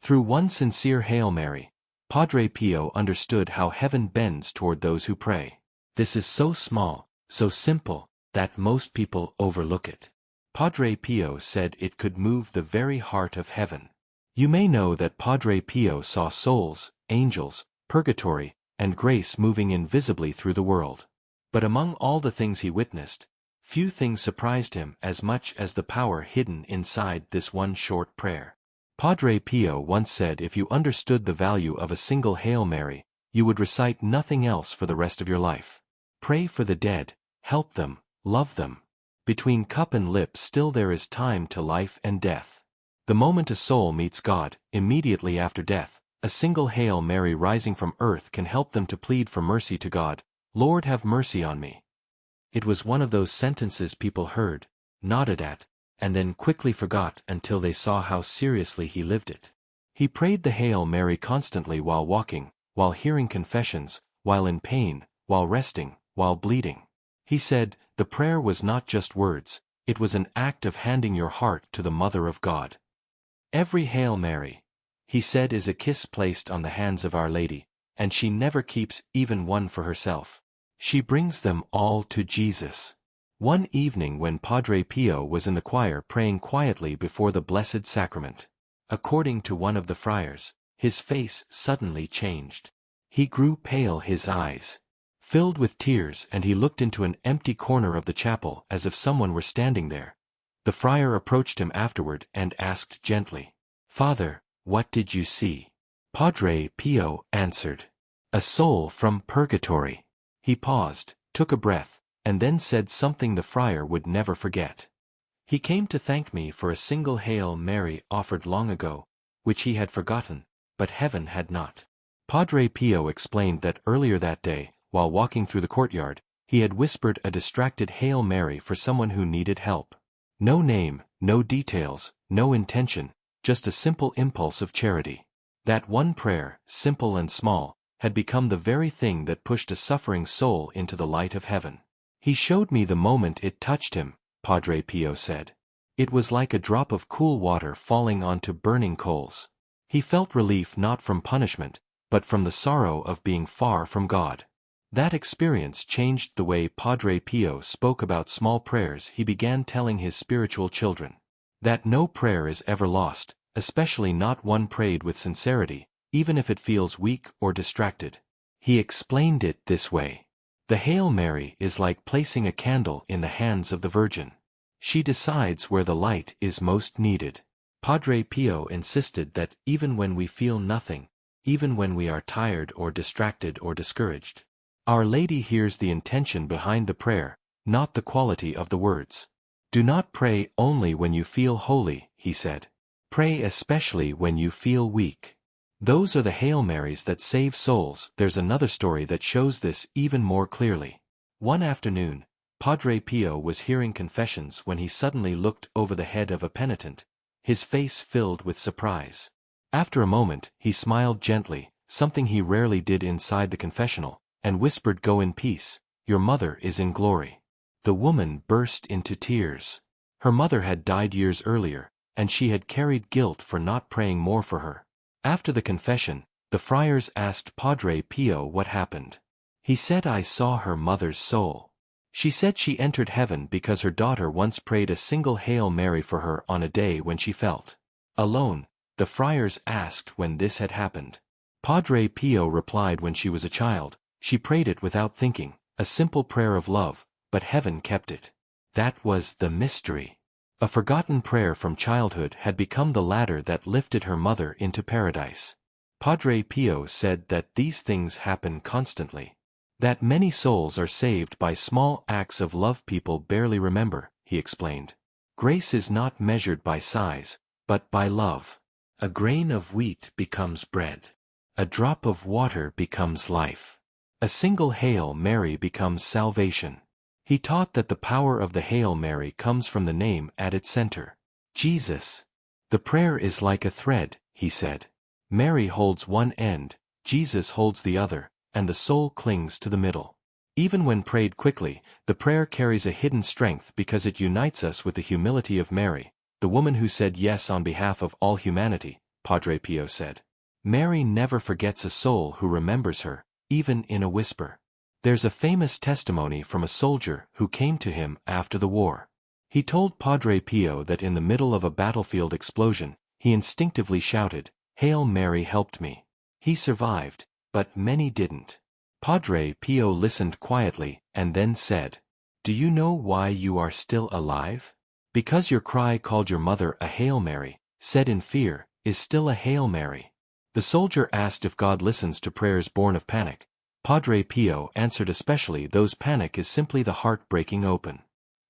Through one sincere Hail Mary, Padre Pio understood how heaven bends toward those who pray. This is so small, so simple, that most people overlook it. Padre Pio said it could move the very heart of heaven. You may know that Padre Pio saw souls, angels, purgatory, and grace moving invisibly through the world. But among all the things he witnessed, few things surprised him as much as the power hidden inside this one short prayer. Padre Pio once said if you understood the value of a single Hail Mary, you would recite nothing else for the rest of your life. Pray for the dead, help them, love them. Between cup and lip still there is time to life and death. The moment a soul meets God, immediately after death, a single Hail Mary rising from earth can help them to plead for mercy to God. Lord, have mercy on me. It was one of those sentences people heard, nodded at, and then quickly forgot until they saw how seriously he lived it. He prayed the Hail Mary constantly while walking, while hearing confessions, while in pain, while resting, while bleeding. He said, the prayer was not just words, it was an act of handing your heart to the Mother of God. Every Hail Mary, he said, is a kiss placed on the hands of Our Lady, and she never keeps even one for herself. She brings them all to Jesus. One evening when Padre Pio was in the choir praying quietly before the Blessed Sacrament, according to one of the friars, his face suddenly changed. He grew pale, his eyes filled with tears, and he looked into an empty corner of the chapel as if someone were standing there. The friar approached him afterward and asked gently, "Father, what did you see?" Padre Pio answered, "A soul from purgatory." He paused, took a breath, and then said something the friar would never forget. "He came to thank me for a single Hail Mary offered long ago, which he had forgotten, but heaven had not." Padre Pio explained that earlier that day, while walking through the courtyard, he had whispered a distracted Hail Mary for someone who needed help. No name, no details, no intention, just a simple impulse of charity. That one prayer, simple and small, had become the very thing that pushed a suffering soul into the light of heaven. "He showed me the moment it touched him," Padre Pio said. "It was like a drop of cool water falling onto burning coals. He felt relief not from punishment, but from the sorrow of being far from God." That experience changed the way Padre Pio spoke about small prayers. He began telling his spiritual children that no prayer is ever lost, especially not one prayed with sincerity, even if it feels weak or distracted. He explained it this way. The Hail Mary is like placing a candle in the hands of the Virgin. She decides where the light is most needed. Padre Pio insisted that even when we feel nothing, even when we are tired or distracted or discouraged, Our Lady hears the intention behind the prayer, not the quality of the words. "Do not pray only when you feel holy," he said. "Pray especially when you feel weak." Those are the Hail Marys that save souls. There's another story that shows this even more clearly. One afternoon, Padre Pio was hearing confessions when he suddenly looked over the head of a penitent, his face filled with surprise. After a moment, he smiled gently, something he rarely did inside the confessional, and whispered, "Go in peace, your mother is in glory." The woman burst into tears. Her mother had died years earlier, and she had carried guilt for not praying more for her. After the confession, the friars asked Padre Pio what happened. He said, "I saw her mother's soul. She said she entered heaven because her daughter once prayed a single Hail Mary for her on a day when she felt alone." The friars asked when this had happened. Padre Pio replied, "When she was a child, she prayed it without thinking, a simple prayer of love, but heaven kept it." That was the mystery. A forgotten prayer from childhood had become the ladder that lifted her mother into paradise. Padre Pio said that these things happen constantly. That many souls are saved by small acts of love people barely remember, he explained. Grace is not measured by size, but by love. A grain of wheat becomes bread. A drop of water becomes life. A single Hail Mary becomes salvation. He taught that the power of the Hail Mary comes from the name at its center, Jesus. The prayer is like a thread, he said. Mary holds one end, Jesus holds the other, and the soul clings to the middle. Even when prayed quickly, the prayer carries a hidden strength because it unites us with the humility of Mary, the woman who said yes on behalf of all humanity. Padre Pio said. Mary never forgets a soul who remembers her, even in a whisper. There's a famous testimony from a soldier who came to him after the war. He told Padre Pio that in the middle of a battlefield explosion, he instinctively shouted, "Hail Mary helped me." He survived, but many didn't. Padre Pio listened quietly and then said, "Do you know why you are still alive? Because your cry called your mother a Hail Mary, said in fear, is still a Hail Mary." The soldier asked if God listens to prayers born of panic. Padre Pio answered especially those panic is simply the heart breaking open.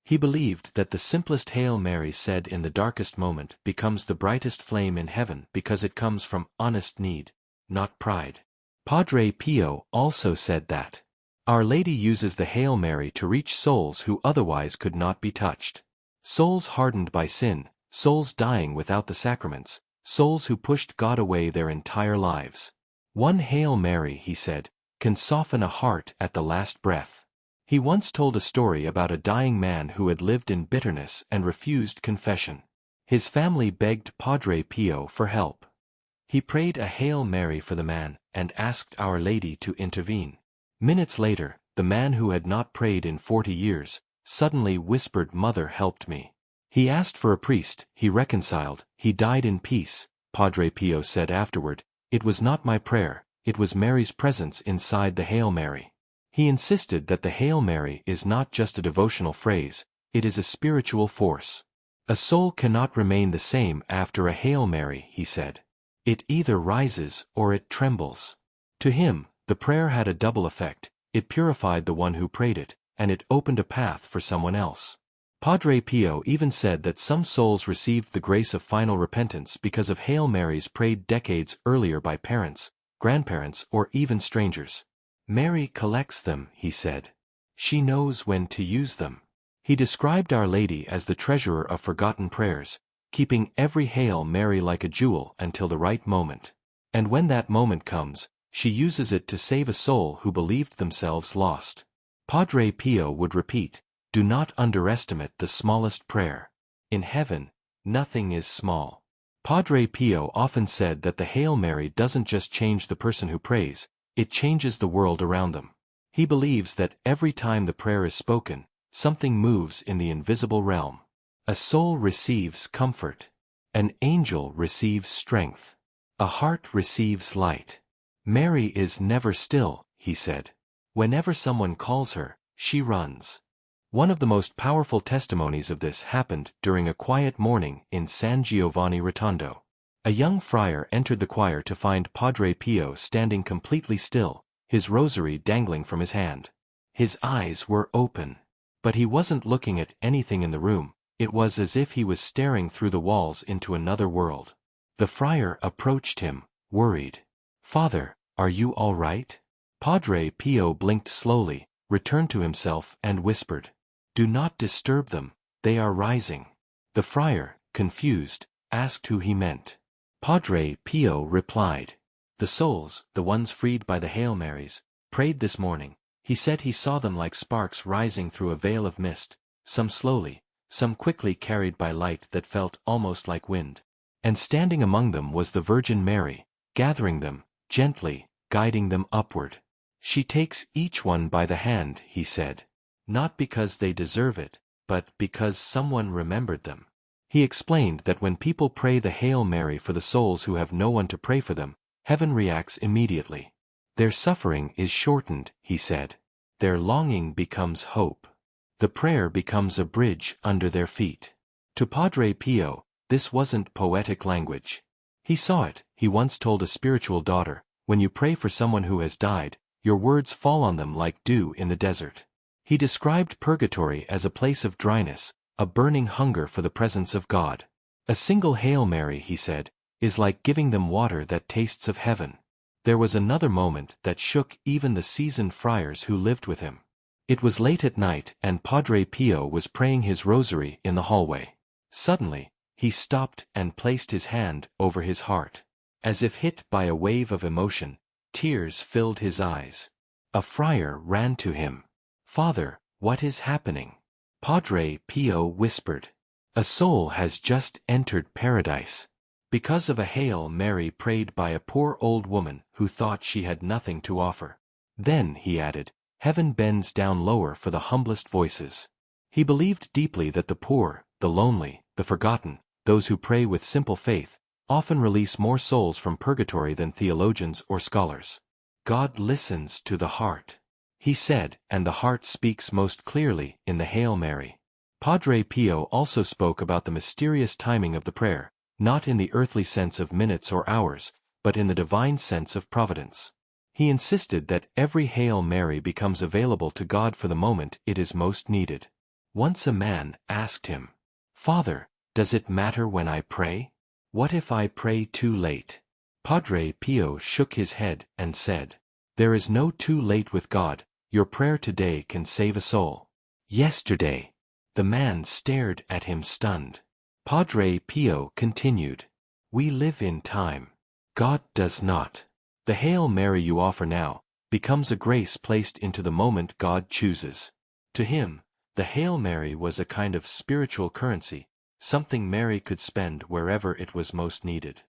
He believed that the simplest Hail Mary said in the darkest moment becomes the brightest flame in heaven because it comes from honest need, not pride. Padre Pio also said that Our Lady uses the Hail Mary to reach souls who otherwise could not be touched. Souls hardened by sin, souls dying without the sacraments, souls who pushed God away their entire lives. One Hail Mary, he said, can soften a heart at the last breath. He once told a story about a dying man who had lived in bitterness and refused confession. His family begged Padre Pio for help. He prayed a Hail Mary for the man and asked Our Lady to intervene. Minutes later, the man who had not prayed in 40 years, suddenly whispered, "Mother helped me." He asked for a priest, he reconciled, he died in peace. Padre Pio said afterward, "It was not my prayer, it was Mary's presence inside the Hail Mary." He insisted that the Hail Mary is not just a devotional phrase, it is a spiritual force. A soul cannot remain the same after a Hail Mary, he said. It either rises or it trembles. To him, the prayer had a double effect, it purified the one who prayed it, and it opened a path for someone else. Padre Pio even said that some souls received the grace of final repentance because of Hail Marys prayed decades earlier by parents, grandparents, or even strangers. Mary collects them, he said. She knows when to use them. He described Our Lady as the treasurer of forgotten prayers, keeping every Hail Mary like a jewel until the right moment. And when that moment comes, she uses it to save a soul who believed themselves lost. Padre Pio would repeat, "Do not underestimate the smallest prayer. In heaven, nothing is small." Padre Pio often said that the Hail Mary doesn't just change the person who prays, it changes the world around them. He believes that every time the prayer is spoken, something moves in the invisible realm. A soul receives comfort. An angel receives strength. A heart receives light. Mary is never still, he said. Whenever someone calls her, she runs. One of the most powerful testimonies of this happened during a quiet morning in San Giovanni Rotondo. A young friar entered the choir to find Padre Pio standing completely still, his rosary dangling from his hand. His eyes were open. But he wasn't looking at anything in the room, it was as if he was staring through the walls into another world. The friar approached him, worried. "Father, are you all right?" Padre Pio blinked slowly, returned to himself and whispered, "Do not disturb them, they are rising." The friar, confused, asked who he meant. Padre Pio replied, "The souls, the ones freed by the Hail Marys, prayed this morning." He said he saw them like sparks rising through a veil of mist, some slowly, some quickly carried by light that felt almost like wind. And standing among them was the Virgin Mary, gathering them, gently, guiding them upward. She takes each one by the hand, he said. Not because they deserve it, but because someone remembered them. He explained that when people pray the Hail Mary for the souls who have no one to pray for them, heaven reacts immediately. Their suffering is shortened, he said. Their longing becomes hope. The prayer becomes a bridge under their feet. To Padre Pio, this wasn't poetic language. He saw it, he once told a spiritual daughter, when you pray for someone who has died, your words fall on them like dew in the desert. He described purgatory as a place of dryness, a burning hunger for the presence of God. A single Hail Mary, he said, is like giving them water that tastes of heaven. There was another moment that shook even the seasoned friars who lived with him. It was late at night and Padre Pio was praying his rosary in the hallway. Suddenly, he stopped and placed his hand over his heart. As if hit by a wave of emotion, tears filled his eyes. A friar ran to him. "Father, what is happening?" Padre Pio whispered. "A soul has just entered paradise. because of a Hail Mary prayed by a poor old woman who thought she had nothing to offer. Then, he added, heaven bends down lower for the humblest voices. He believed deeply that the poor, the lonely, the forgotten, those who pray with simple faith, often release more souls from purgatory than theologians or scholars. God listens to the heart, he said, and the heart speaks most clearly in the Hail Mary. Padre Pio also spoke about the mysterious timing of the prayer, not in the earthly sense of minutes or hours, but in the divine sense of providence. He insisted that every Hail Mary becomes available to God for the moment it is most needed. Once a man asked him, "Father, does it matter when I pray? What if I pray too late?" Padre Pio shook his head and said, "There is no too late with God. Your prayer today can save a soul." Yesterday. The man stared at him stunned. Padre Pio continued, "We live in time. God does not. The Hail Mary you offer now becomes a grace placed into the moment God chooses." To him, the Hail Mary was a kind of spiritual currency, something Mary could spend wherever it was most needed.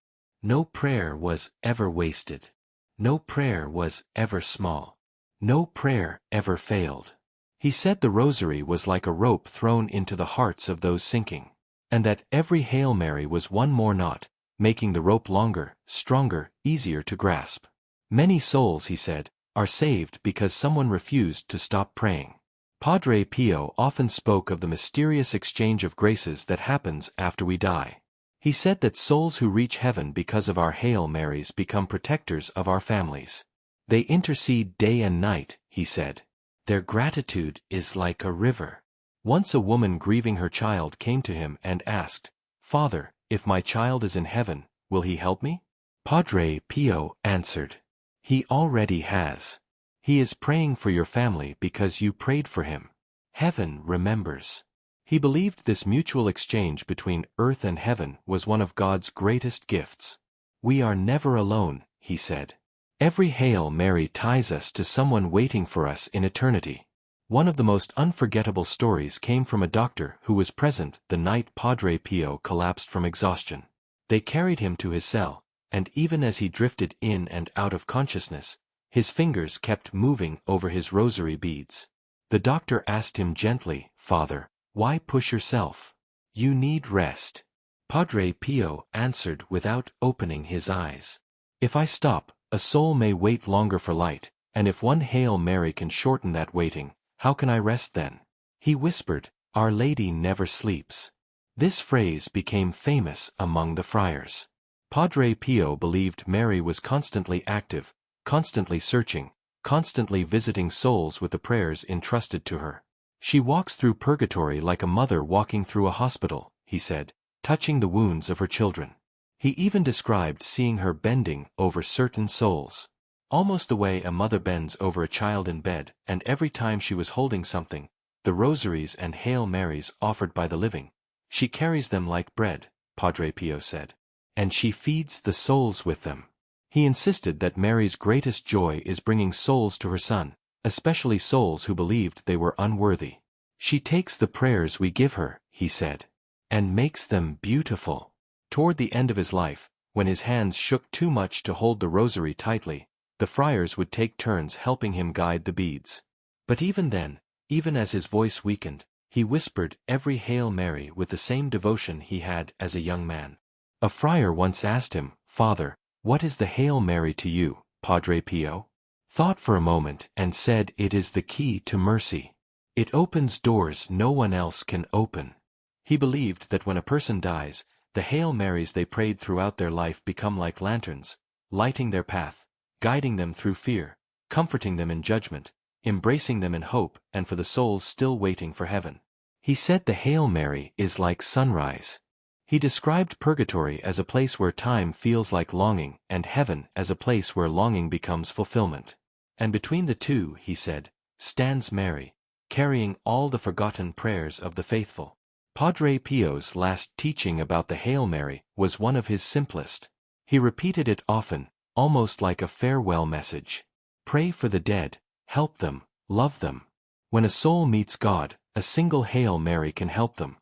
No prayer was ever wasted. No prayer was ever small. No prayer ever failed. He said the Rosary was like a rope thrown into the hearts of those sinking, and that every Hail Mary was one more knot, making the rope longer, stronger, easier to grasp. Many souls, he said, are saved because someone refused to stop praying. Padre Pio often spoke of the mysterious exchange of graces that happens after we die. He said that souls who reach heaven because of our Hail Marys become protectors of our families. They intercede day and night, he said. Their gratitude is like a river. Once a woman grieving her child came to him and asked, "Father, if my child is in heaven, will he help me?" Padre Pio answered, "He already has. He is praying for your family because you prayed for him. Heaven remembers." He believed this mutual exchange between earth and heaven was one of God's greatest gifts. We are never alone, he said. Every Hail Mary ties us to someone waiting for us in eternity. One of the most unforgettable stories came from a doctor who was present the night Padre Pio collapsed from exhaustion. They carried him to his cell, and even as he drifted in and out of consciousness, his fingers kept moving over his rosary beads. The doctor asked him gently, "Father, why push yourself? You need rest." Padre Pio answered without opening his eyes, "If I stop, a soul may wait longer for light, and if one Hail Mary can shorten that waiting, how can I rest then?" He whispered, "Our Lady never sleeps." This phrase became famous among the friars. Padre Pio believed Mary was constantly active, constantly searching, constantly visiting souls with the prayers entrusted to her. "She walks through purgatory like a mother walking through a hospital," he said, touching the wounds of her children. He even described seeing her bending over certain souls, almost the way a mother bends over a child in bed, and every time she was holding something, the rosaries and Hail Marys offered by the living, she carries them like bread, Padre Pio said, and she feeds the souls with them. He insisted that Mary's greatest joy is bringing souls to her Son, especially souls who believed they were unworthy. She takes the prayers we give her, he said, and makes them beautiful. Toward the end of his life, when his hands shook too much to hold the rosary tightly, the friars would take turns helping him guide the beads. But even then, even as his voice weakened, he whispered every Hail Mary with the same devotion he had as a young man. A friar once asked him, "Father, what is the Hail Mary to you, Padre Pio?" Thought for a moment and said it is the key to mercy. It opens doors no one else can open. He believed that when a person dies, the Hail Marys they prayed throughout their life become like lanterns, lighting their path, guiding them through fear, comforting them in judgment, embracing them in hope and for the souls still waiting for heaven. He said the Hail Mary is like sunrise. He described purgatory as a place where time feels like longing and heaven as a place where longing becomes fulfillment. And between the two, he said, stands Mary, carrying all the forgotten prayers of the faithful. Padre Pio's last teaching about the Hail Mary was one of his simplest. He repeated it often, almost like a farewell message. Pray for the dead, help them, love them. When a soul meets God, a single Hail Mary can help them.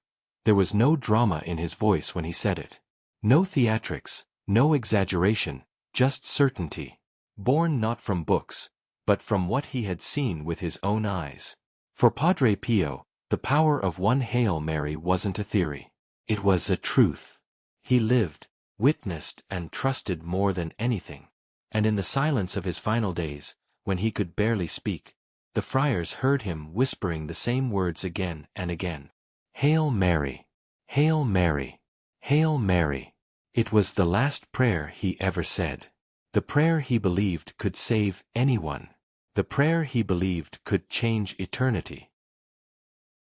There was no drama in his voice when he said it. No theatrics, no exaggeration, just certainty. Born not from books, but from what he had seen with his own eyes. For Padre Pio, the power of one Hail Mary wasn't a theory. It was a truth. He lived, witnessed and trusted more than anything. And in the silence of his final days, when he could barely speak, the friars heard him whispering the same words again and again. Hail Mary! Hail Mary! Hail Mary! It was the last prayer he ever said. The prayer he believed could save anyone. The prayer he believed could change eternity.